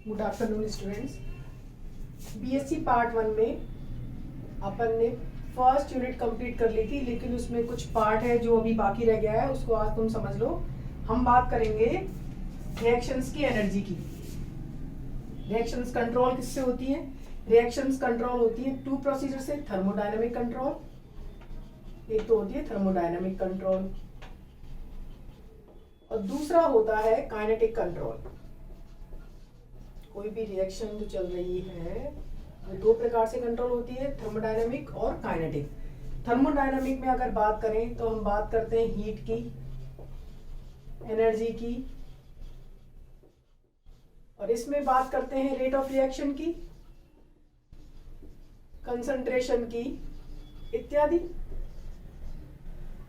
Good afternoon students. BSc part 1 में अपन ने first unit complete कर ली थी, लेकिन उसमें कुछ पार्ट है जो अभी बाकी रह गया है, उसको आज तुम समझ लो। हम बात करेंगे रिएक्शंस की एनर्जी की। रिएक्शंस कंट्रोल किससे होती है? रिएक्शंस कंट्रोल होती है टू प्रोसीजर से। थर्मोडायनामिक कंट्रोल, एक तो होती है थर्मोडायनामिक कंट्रोल और दूसरा होता है काइनेटिक कंट्रोल। कोई भी रिएक्शन जो चल रही है वो दो प्रकार से कंट्रोल होती है, थर्मोडायनामिक और काइनेटिक। थर्मोडायनामिक में अगर बात करें तो हम बात करते हैं हीट की, एनर्जी की, और इसमें बात करते हैं रेट ऑफ रिएक्शन की, कंसंट्रेशन की इत्यादि।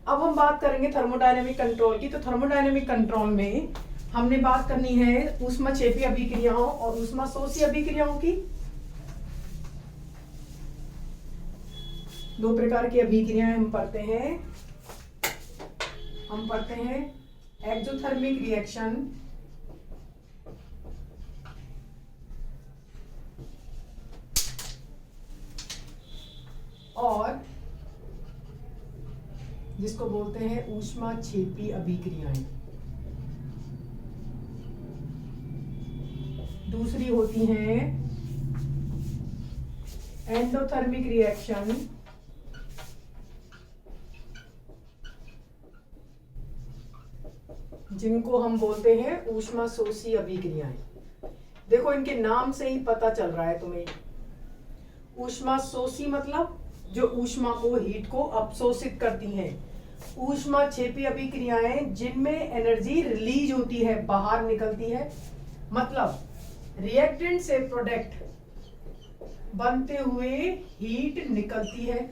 अब हम बात करेंगे थर्मोडायनामिक कंट्रोल की। तो थर्मोडायनामिक कंट्रोल में हमने बात करनी है ऊष्माक्षेपी अभिक्रियाओं और ऊष्माशोषी अभिक्रियाओं की। दो प्रकार की अभिक्रियाएं हम पढ़ते हैं एक्सोथर्मिक रिएक्शन और जिसको बोलते हैं ऊष्माक्षेपी अभिक्रियाएं। दूसरी होती हैं एंडोथर्मिक रिएक्शन जिनको हम बोलते हैं ऊष्माशोषी अभिक्रियाएं। देखो इनके नाम से ही पता चल रहा है तुम्हें। ऊष्माशोषी मतलब जो ऊष्मा को, हीट को अवशोषित करती हैं। ऊष्माक्षेपी अभिक्रियाएं जिनमें एनर्जी रिलीज होती है, बाहर निकलती है। मतलब रिएक्टेंट से प्रोडक्ट बनते हुए हीट निकलती है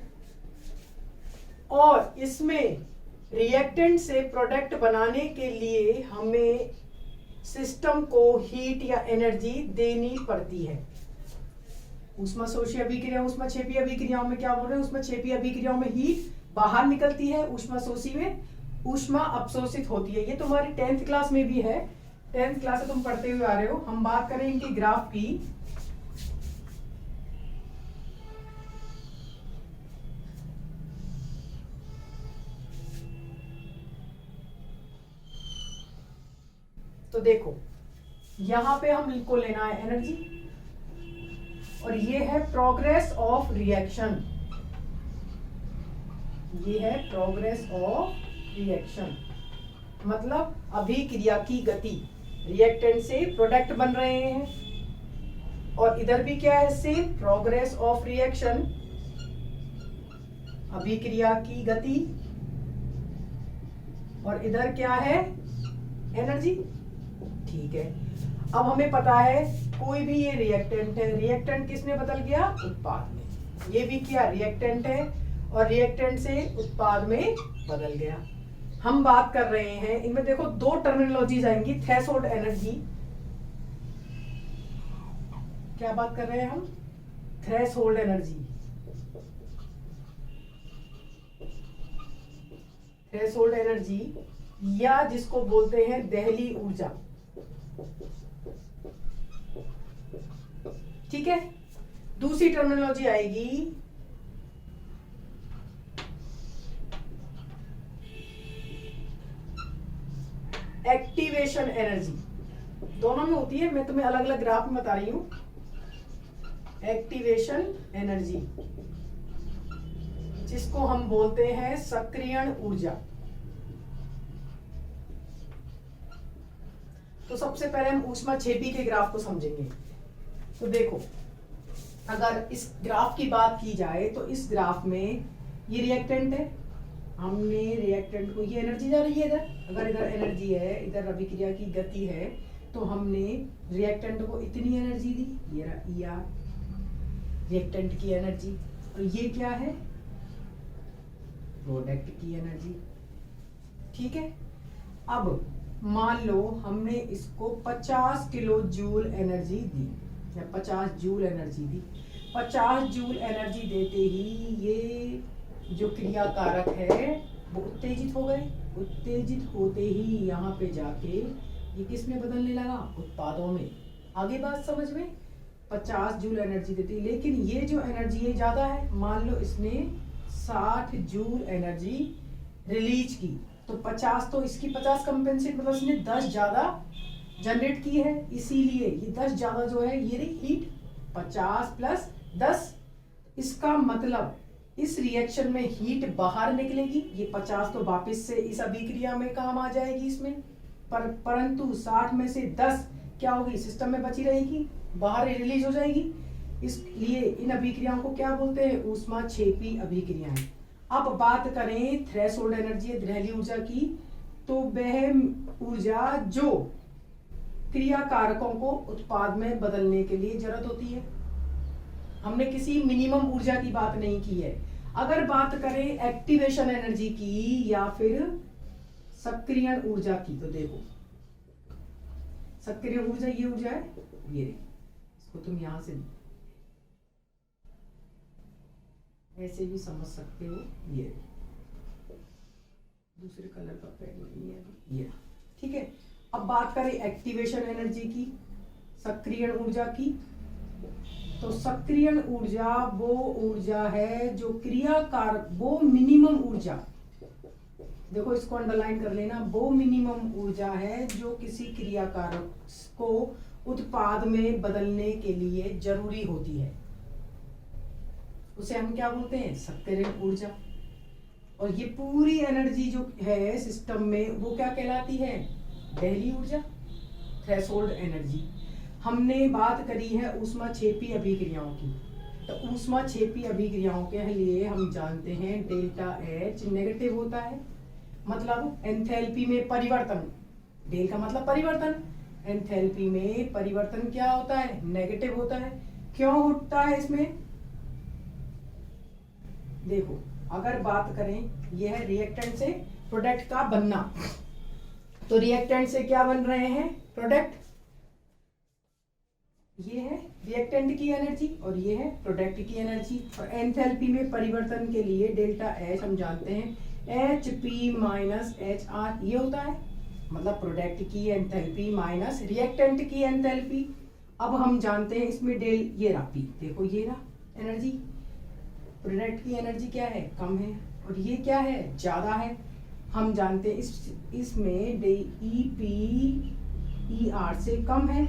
और इसमें रिएक्टेंट से प्रोडक्ट बनाने के लिए हमें सिस्टम को हीट या एनर्जी देनी पड़ती है। ऊष्माशोषी अभिक्रिया, ऊष्माक्षेपी अभिक्रियाओं में क्या बोल रहे हैं? ऊष्माक्षेपी अभिक्रियाओं में हीट बाहर निकलती है, ऊष्माशोषी में ऊष्मा अवशोषित होती है। ये तुम्हारी 10th क्लास में भी है, 10th क्लास से तुम पढ़ते हुए आ रहे हो। हम बात करें इनके ग्राफ की। तो देखो यहां पे हमको लेना है एनर्जी और ये है प्रोग्रेस ऑफ रिएक्शन। ये है प्रोग्रेस ऑफ रिएक्शन मतलब अभिक्रिया की गति। रिएक्टेंट से प्रोडक्ट बन रहे हैं और इधर भी क्या है? सेम प्रोग्रेस ऑफ रिएक्शन, अभिक्रिया की गति, और इधर क्या है? एनर्जी। ठीक है, अब हमें पता है कोई भी ये रिएक्टेंट है, रिएक्टेंट किसमें बदल गया? उत्पाद में। ये भी क्या? रिएक्टेंट है और रिएक्टेंट से उत्पाद में बदल गया। हम बात कर रहे हैं इनमें, देखो दो टर्मिनोलॉजीज आएंगी। थ्रेशोल्ड एनर्जी, क्या बात कर रहे हैं हम? Threshold energy. थ्रेशोल्ड एनर्जी या जिसको बोलते हैं दहली ऊर्जा। ठीक है, दूसरी टर्मिनोलॉजी आएगी एक्टिवेशन एनर्जी। दोनों में होती है, मैं तुम्हें अलग अलग ग्राफ में बता रही हूं। एक्टिवेशन एनर्जी जिसको हम बोलते हैं सक्रियण ऊर्जा। तो सबसे पहले हम ऊष्माक्षेपी के ग्राफ को समझेंगे। तो देखो अगर इस ग्राफ की बात की जाए तो इस ग्राफ में ये रिएक्टेंट है, हमने रिएक्टेंट को, ये एनर्जी जा रही है इधर, अगर इधर एनर्जी है, इधर अभिक्रिया की गति है, तो हमने रिएक्टेंट को इतनी एनर्जी दी, ये रहा रिएक्टेंट की एनर्जी, और ये क्या है? प्रोडक्ट की एनर्जी। ठीक है, अब मान लो हमने इसको 50 किलो जूल एनर्जी दी या 50 जूल एनर्जी दी। 50 जूल एनर्जी देते ही ये जो क्रिया कारक है वो उत्तेजित हो गए। उत्तेजित होते ही यहाँ पे जाके ये किस में बदलने लगा? उत्पादों में। आगे बात समझ में, 50 जूल एनर्जी देती है, लेकिन ये जो एनर्जी है ज्यादा है। मान लो इसने 60 जूल एनर्जी रिलीज की, तो 50 तो इसकी 50 कंपेंसेट, मतलब इसने 10 ज्यादा जनरेट की है, इसीलिए ये 10 ज्यादा जो है ये रही हीट, 50 प्लस 10। इसका मतलब इस रिएक्शन में हीट बाहर निकलेगी, ये 50 तो वापस से इस अभिक्रिया में काम आ जाएगी इसमें, परंतु 60 में से 10 क्या होगी, सिस्टम में बची रहेगी, बाहर रिलीज हो जाएगी। इसलिए इन अभिक्रियाओं को क्या बोलते हैं, ऊष्माक्षेपी अभिक्रियाएं। अब बात करें थ्रेशोल्ड एनर्जी, दहलीय ऊर्जा की, तो वह ऊर्जा जो क्रिया कारकों को उत्पाद में बदलने के लिए जरूरत होती है। हमने किसी मिनिमम ऊर्जा की बात नहीं की है। अगर बात करें एक्टिवेशन एनर्जी की या फिर सक्रियण ऊर्जा की, तो देखो सक्रिय ऊर्जा ये ऊर्जा है, ये इसको तुम यहां से ऐसे भी समझ सकते हो, ये दूसरे कलर का पेन नहीं है ये, ठीक है। अब बात करें एक्टिवेशन एनर्जी की, सक्रियण ऊर्जा की, तो सक्रियण ऊर्जा वो ऊर्जा है जो क्रियाकार, वो मिनिमम ऊर्जा, देखो इसको अंडरलाइन कर लेना, वो मिनिमम ऊर्जा है जो किसी क्रियाकारक को उत्पाद में बदलने के लिए जरूरी होती है, उसे हम क्या बोलते हैं, सक्रियण ऊर्जा। और ये पूरी एनर्जी जो है सिस्टम में वो क्या कहलाती है, दहलीय ऊर्जा, थ्रेशोल्ड एनर्जी। हमने बात करी है ऊष्माक्षेपी अभिक्रियाओं की, तो ऊष्माक्षेपी अभिक्रियाओं के लिए हम जानते हैं डेल्टा एच नेगेटिव होता है, मतलब एंथैल्पी में परिवर्तन, डेल का मतलब परिवर्तन, एंथैल्पी में परिवर्तन क्या होता है, नेगेटिव होता है। क्यों होता है इसमें, देखो अगर बात करें यह है रिएक्टेंट से प्रोडक्ट का बनना, तो रिएक्टेंट से क्या बन रहे हैं, प्रोडक्ट, ये है रिएक्टेंट की एनर्जी और ये है प्रोडक्ट की एनर्जी। और एंथैल्पी में परिवर्तन के लिए डेल्टा एच हम जानते हैं H P minus H R, ये होता है, मतलब प्रोडक्ट की एंथैल्पी माइनस रिएक्टेंट की एंथैल्पी। अब हम जानते हैं इसमें डेल, ये रहा पी, देखो ये रहा एनर्जी, प्रोडक्ट की एनर्जी क्या है, कम है, और ये क्या है, ज्यादा है। हम जानते हैं इसमें ई पी ई आर से कम है,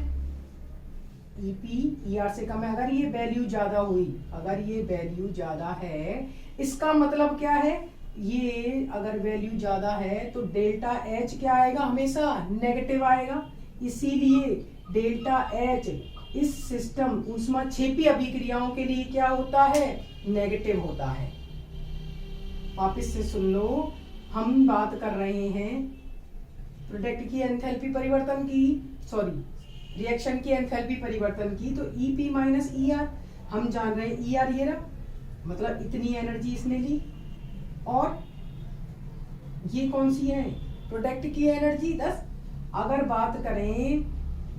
ई पी ई आर से कम है। अगर ये वैल्यू ज्यादा हुई, अगर ये वैल्यू ज्यादा है, इसका मतलब क्या है, ये अगर वैल्यू ज्यादा है तो डेल्टा एच क्या आएगा, हमेशा नेगेटिव आएगा। इसीलिए डेल्टा एच इस सिस्टम ऊष्माक्षेपी अभिक्रियाओं के लिए क्या होता है, नेगेटिव होता है। वापस से सुन लो, हम बात कर रहे हैं प्रोडक्ट की एंथैल्पी परिवर्तन की, सॉरी रिएक्शन की एंथैल्पी परिवर्तन की, तो E P minus E R, हम जान रहे हैं ई आर ये रहा, मतलब इतनी एनर्जी इसने ली, और ये कौन सी है, प्रोडक्ट की एनर्जी 10। अगर बात करें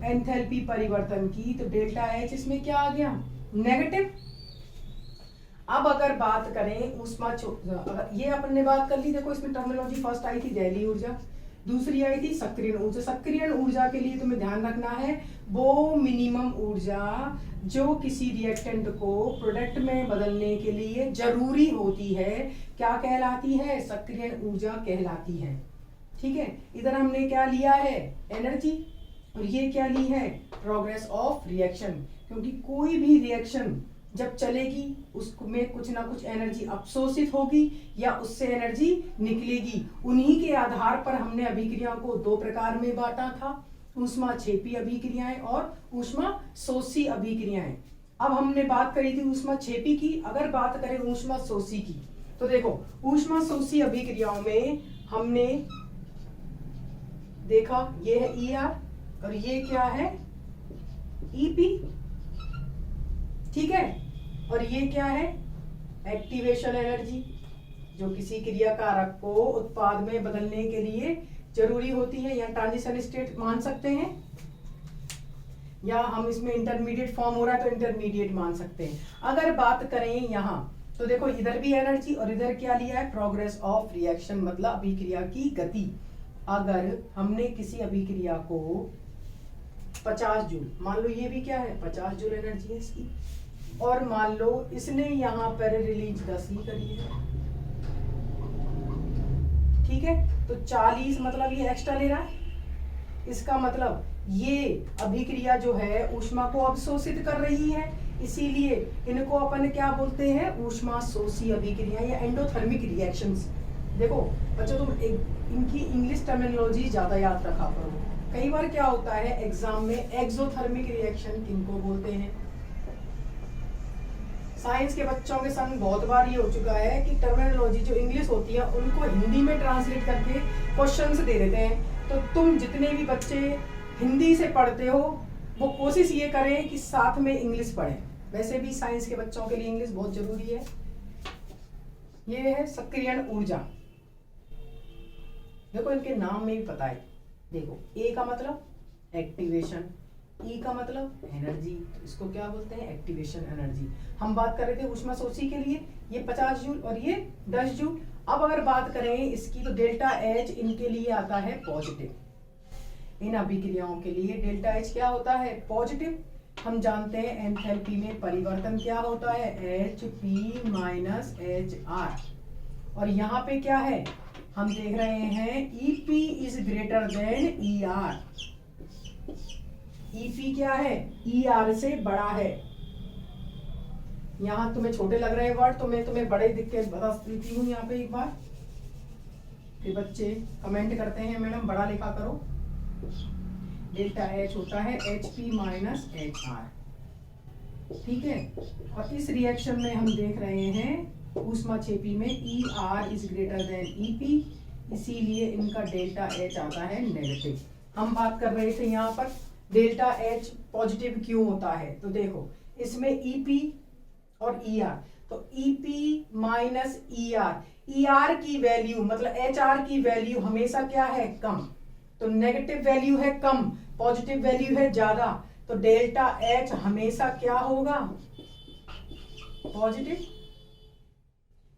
एंथैल्पी परिवर्तन की, तो डेल्टा एच इसमें क्या आ गया, नेगेटिव। अब अगर बात करें ऊष्मा, ये अपन ने बात कर ली, देखो इसमें टर्मिनोलॉजी फर्स्ट आई थी दहलीय ऊर्जा, दूसरी आई थी सक्रियण ऊर्जा। सक्रियण ऊर्जा के लिए तुम्हें ध्यान रखना है वो मिनिमम ऊर्जा जो किसी रिएक्टेंट को प्रोडक्ट में बदलने के लिए जरूरी होती है, क्या कहलाती है, सक्रियण ऊर्जा कहलाती है, ठीक है। इधर हमने क्या लिया है, एनर्जी, और ये क्या ली है, प्रोग्रेस ऑफ रिएक्शन, क्योंकि कोई भी रिएक्शन जब चलेगी उसमें कुछ ना कुछ एनर्जी अवशोषित होगी या उससे एनर्जी निकलेगी। उन्हीं के आधार पर हमने अभिक्रियाओं को दो प्रकार में बांटा था, ऊष्माक्षेपी अभिक्रियाएं और ऊष्माशोषी अभिक्रियाएं। अब हमने बात करी थी ऊष्माक्षेपी की, अगर बात करें ऊष्माशोषी की, तो देखो ऊष्माशोषी अभिक्रियाओं में हमने देखा ये है ई आर और ये क्या है, ई पी, ठीक है। और ये क्या है, एक्टिवेशन एनर्जी, जो किसी क्रिया कारक को उत्पाद में बदलने के लिए जरूरी होती है, या ट्रांजिशन स्टेट मान सकते हैं, या हम इसमें इंटरमीडिएट फॉर्म हो रहा है तो इंटरमीडिएट मान सकते हैं। अगर बात करें यहाँ, तो देखो इधर भी एनर्जी और इधर क्या लिया है, प्रोग्रेस ऑफ रिएक्शन, मतलब अभिक्रिया की गति। अगर हमने किसी अभिक्रिया को 50 जूल। मान लो ये भी क्या है, 50 जूल एनर्जी है इसकी। और मान लो इसने यहाँ पर रिलीज 10 ही करी है, ठीक है। तो 40 मतलब ये एक्स्ट्रा ले रहा है। इसका मतलब ये अभिक्रिया जो है ऊष्मा को अवशोषित कर रही है, इसीलिए इनको अपन क्या बोलते हैं, ऊष्मा शोषी अभिक्रिया या एंडोथर्मिक रिएक्शंस। देखो बच्चों, तुम इनकी इंग्लिश टर्मिनोलॉजी ज्यादा याद रखा करो। कई बार क्या होता है एग्जाम में, एक्सोथर्मिक रिएक्शन किनको बोलते हैं। साइंस के बच्चों के संग बहुत बार ये हो चुका है कि टर्मिनोलॉजी जो इंग्लिश होती है उनको हिंदी में ट्रांसलेट करके क्वेश्चंस दे देते हैं। तो तुम जितने भी बच्चे हिंदी से पढ़ते हो वो कोशिश ये करें कि साथ में इंग्लिश पढ़ें। वैसे भी साइंस के बच्चों के लिए इंग्लिश बहुत जरूरी है। ये है सक्रियण ऊर्जा। देखो इनके नाम में भी पता है। देखो ए का मतलब एक्टिवेशन, ई का मतलब एनर्जी, इसको क्या बोलते हैं, एक्टिवेशन एनर्जी। हम बात कर रहे थे ऊष्मा शोषी के लिए, ये 50 जूल और ये 10 जूल। अब अगर बात करें इसकी तो डेल्टा एच इनके लिए आता है पॉजिटिव। इन अभिक्रियाओं के लिए डेल्टा एच क्या होता है, पॉजिटिव। हम जानते हैं एंथैल्पी में परिवर्तन क्या होता है, H P minus H R. और यहाँ पे क्या है, हम देख रहे हैं EP is greater than ER। EP क्या है, ER से बड़ा है। यहाँ तुम्हें छोटे लग रहे हैं वर्ड, तो मैं तुम्हें बड़े दिख के बता देती हूँ यहाँ पे एक बार। फिर बच्चे कमेंट करते हैं मैडम बड़ा लिखा करो। डेल्टा एच होता है HP माइनस HR, ठीक है। और इस रिएक्शन में हम देख रहे हैं ऊष्मा छेपी में ER is greater then EP, इसीलिए इनका डेल्टा एच आता है नेगेटिव। हम बात कर रहे थे यहाँ पर डेल्टा एच पॉजिटिव क्यों होता है, तो देखो इसमें EP और ER, तो EP माइनस ER की वैल्यू मतलब HR की वैल्यू हमेशा क्या है, कम। तो नेगेटिव वैल्यू है कम, पॉजिटिव वैल्यू है ज्यादा, तो डेल्टा एच हमेशा क्या होगा, पॉजिटिव।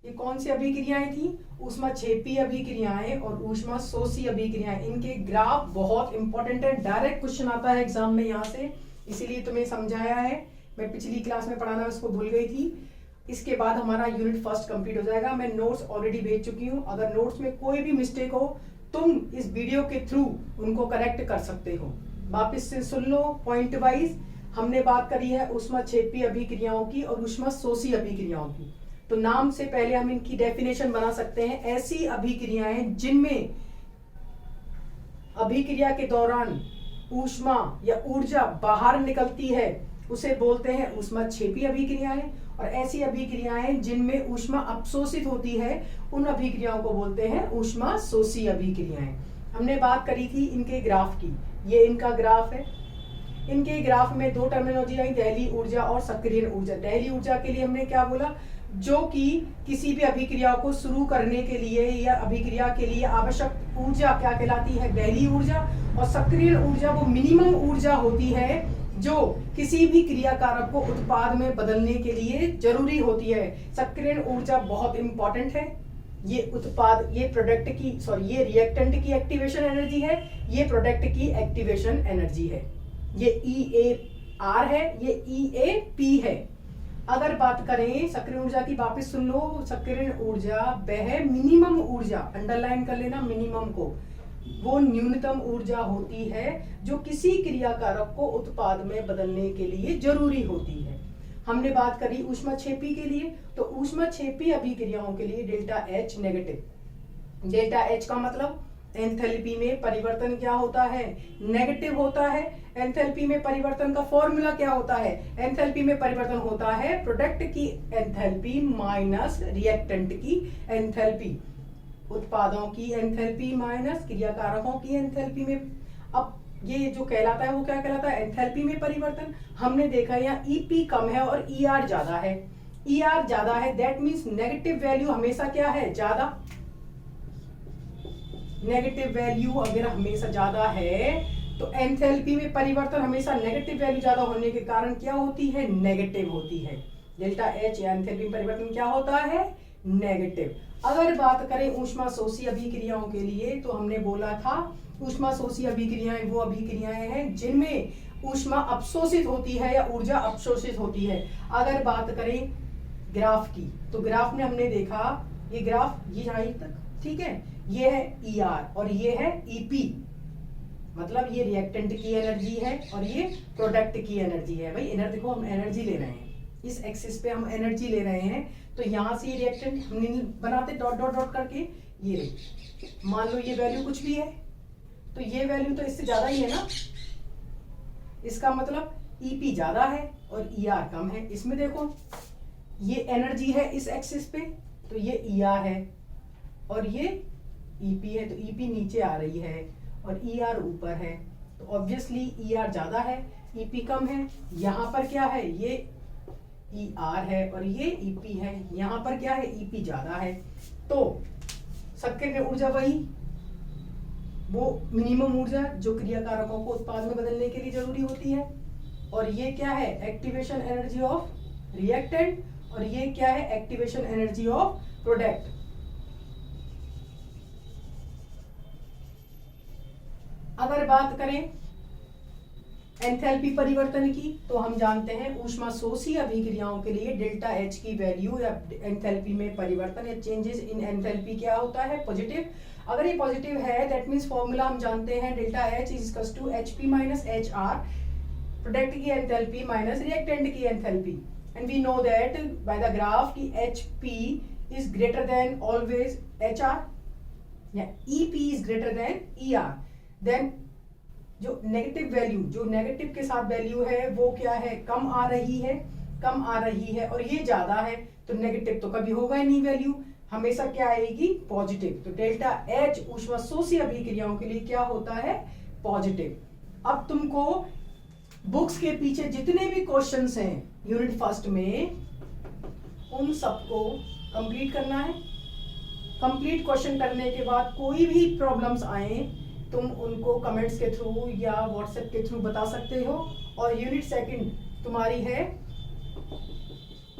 ये कौन सी अभिक्रियाएं थी, ऊष्मा छेपी अभिक्रियाएं और ऊष्मा शोषी अभिक्रियाएं। इनके ग्राफ बहुत इंपॉर्टेंट है, डायरेक्ट क्वेश्चन आता है एग्जाम में यहाँ से, इसीलिए तुम्हें समझाया है। मैं पिछली क्लास में पढ़ाना उसको भूल गई थी। इसके बाद हमारा यूनिट फर्स्ट कंप्लीट हो जाएगा। मैं नोट्स ऑलरेडी भेज चुकी हूँ। अगर नोट्स में कोई भी मिस्टेक हो तुम इस वीडियो के थ्रू उनको करेक्ट कर सकते हो। वापिस से सुन लो पॉइंट वाइज। हमने बात करी है ऊष्मा छेपी अभिक्रियाओं की और ऊष्मा शोषी अभिक्रियाओं की। तो नाम से पहले हम इनकी डेफिनेशन बना सकते हैं। ऐसी अभिक्रियाएं जिनमें अभिक्रिया के दौरान ऊष्मा या ऊर्जा बाहर निकलती है उसे बोलते हैं ऊष्मा छेपी अभिक्रियाएं, और ऐसी अभिक्रियाएं जिनमें ऊष्मा अवशोषित होती है उन अभिक्रियाओं को बोलते हैं ऊष्मा शोषी अभिक्रियाएं। हमने बात करी थी इनके ग्राफ की, ये इनका ग्राफ है। इनके ग्राफ में दो टर्मिनोलॉजी आई, दहली ऊर्जा और सक्रियण ऊर्जा। दहली ऊर्जा के लिए हमने क्या बोला, जो कि किसी भी अभिक्रिया को शुरू करने के लिए या अभिक्रिया के लिए आवश्यक ऊर्जा क्या कहलाती है, दहली ऊर्जा। और सक्रियण ऊर्जा वो मिनिमम ऊर्जा होती है जो किसी भी क्रियाकारक को उत्पाद में बदलने के लिए जरूरी होती है। सक्रियण ऊर्जा बहुत इंपॉर्टेंट है। ये उत्पाद, ये प्रोडक्ट की ये रिएक्टेंट की एक्टिवेशन एनर्जी है, ये प्रोडक्ट की एक्टिवेशन एनर्जी है। ये EAR है, ये EAP है। अगर बात करें सक्रियण ऊर्जा की, वापस सुन लो, सक्रियण ऊर्जा वह मिनिमम ऊर्जा, अंडरलाइन कर लेना मिनिमम को, वो न्यूनतम ऊर्जा होती है जो किसी क्रियाकारक को उत्पाद में बदलने के लिए जरूरी होती है। हमने बात करी ऊष्मा छेपी के लिए, तो ऊष्मा छेपी अभिक्रियाओं के लिए delta H negative. Delta H का मतलब एंथैल्पी में परिवर्तन क्या होता है, नेगेटिव होता है। एंथैल्पी में परिवर्तन का फॉर्मूला क्या होता है, एंथैल्पी में परिवर्तन होता है प्रोडक्ट की एंथैल्पी माइनस रिएक्टेंट की एंथैल्पी, उत्पादों की एंथैल्पी माइनस क्रियाकारकों की एंथैल्पी में। अब ये जो कहलाता है वो क्या कहलाता है, एंथैल्पी में परिवर्तन। हमने देखा यहाँ EP कम है और ER ज्यादा है। ER ज्यादा है, दैट मींस नेगेटिव वैल्यू हमेशा क्या है, ज्यादा। नेगेटिव वैल्यू अगर हमेशा ज्यादा है तो एंथैल्पी में परिवर्तन हमेशा नेगेटिव वैल्यू ज्यादा होने के कारण क्या होती है, नेगेटिव होती है। डेल्टा एच या एंथैल्पी में परिवर्तन क्या होता है, नेगेटिव। अगर बात करें ऊष्मा शोषी अभिक्रियाओं के लिए, तो हमने बोला था ऊष्मा शोषी अभिक्रियाएं वो अभिक्रियाएं हैं जिनमें ऊष्मा अपशोषित होती है या ऊर्जा अपशोषित होती है। अगर बात करें ग्राफ की, तो ग्राफ में हमने देखा ये ग्राफ ये यहाँ तक, ठीक है, ये है ER और ये है EP, मतलब ये रिएक्टेंट की एनर्जी है और ये प्रोडक्ट की एनर्जी है। भाई एनर्जी, देखो हम एनर्जी ले रहे हैं, इस एक्सिस पे हम एनर्जी ले रहे हैं, तो यहाँ से ये रिएक्टेंट हम बनाते डॉट डॉट डॉट करके, ये रही, मान लो ये वैल्यू कुछ भी है, तो ये वैल्यू तो इससे ज्यादा ही है ना, इसका मतलब EP ज्यादा है और ER कम है। इसमें देखो ये एनर्जी है इस एक्सिस पे, तो ये ER है और ये EP है, तो EP नीचे आ रही है और ER ऊपर है, तो ऑब्वियसली ER ज्यादा है, EP कम है। यहाँ पर क्या है, ये ER है और ये EP है, यहाँ पर क्या है, EP ज्यादा है, तो सबके में ऊर्जा वही, वो मिनिमम ऊर्जा जो क्रिया कारकों को उत्पाद में बदलने के लिए जरूरी होती है। और ये क्या है, एक्टिवेशन एनर्जी ऑफ रिएक्टेंट, और ये क्या है, एक्टिवेशन एनर्जी ऑफ प्रोडक्ट। अगर बात करें एंथैल्पी परिवर्तन की, तो हम जानते हैं ऊष्मा शोषी अभिक्रियाओं के लिए डेल्टा H की वैल्यू या एंथैल्पी में परिवर्तन या चेंजेस इन एंथैल्पी क्या होता है, पॉजिटिव। अगर ये पॉजिटिव है, दैट मींस फॉर्मूला हम जानते हैं delta H is equal to HP minus HR, product की एंथैल्पी माइनस रिएक्टेंट की enthalpy, and we know that by the graph की HP is greater than always HR या EP is greater than ER। Then जो negative value, जो negative के साथ value है वो क्या है, कम आ रही है, कम आ रही है, और ये ज्यादा है, तो नेगेटिव तो कभी होगा ही नहीं, वैल्यू हमेशा क्या आएगी, पॉजिटिव। तो डेल्टा H ऊष्मा शोषी अभिक्रियाओं के लिए क्या होता है, पॉजिटिव। अब तुमको बुक्स के पीछे जितने भी क्वेश्चंस हैं यूनिट फर्स्ट में, उन सबको कंप्लीट करना है। कंप्लीट क्वेश्चन करने के बाद कोई भी प्रॉब्लम्स आए, तुम उनको कमेंट्स के थ्रू या व्हाट्सएप के थ्रू बता सकते हो। और यूनिट सेकंड तुम्हारी है,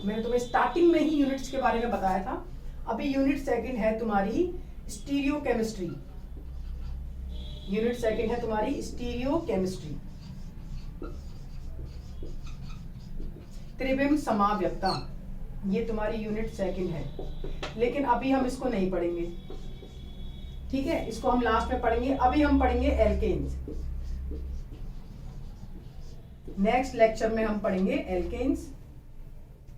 मैंने तुम्हें स्टार्टिंग में ही यूनिट्स के बारे में बताया था, अभी यूनिट सेकंड है तुम्हारी स्टीरियो केमिस्ट्री। यूनिट सेकंड है तुम्हारी स्टीरियो केमिस्ट्री, त्रिविम समाव्यक्ता, ये तुम्हारी यूनिट सेकंड है, लेकिन अभी हम इसको नहीं पढ़ेंगे, ठीक है, इसको हम लास्ट में पढ़ेंगे। अभी हम पढ़ेंगे एल्केन्स, नेक्स्ट लेक्चर में हम पढ़ेंगे एल्केन्स।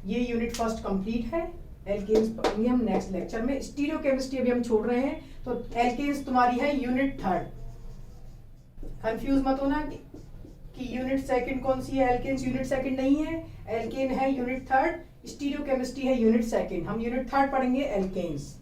ये यूनिट फर्स्ट कंप्लीट है, एल्केन्स पढ़ेंगे हम नेक्स्ट लेक्चर में। स्टीरियो केमिस्ट्री अभी हम छोड़ रहे हैं, तो एल्केन्स तुम्हारी है यूनिट थर्ड। कंफ्यूज मत होना कि यूनिट सेकंड कौन सी है, एल्केन्स यूनिट सेकंड नहीं है, एल्केन है यूनिट थर्ड, स्टीरियो केमिस्ट्री है यूनिट सेकंड। हम यूनिट थर्ड पढ़ेंगे एल्केन्स।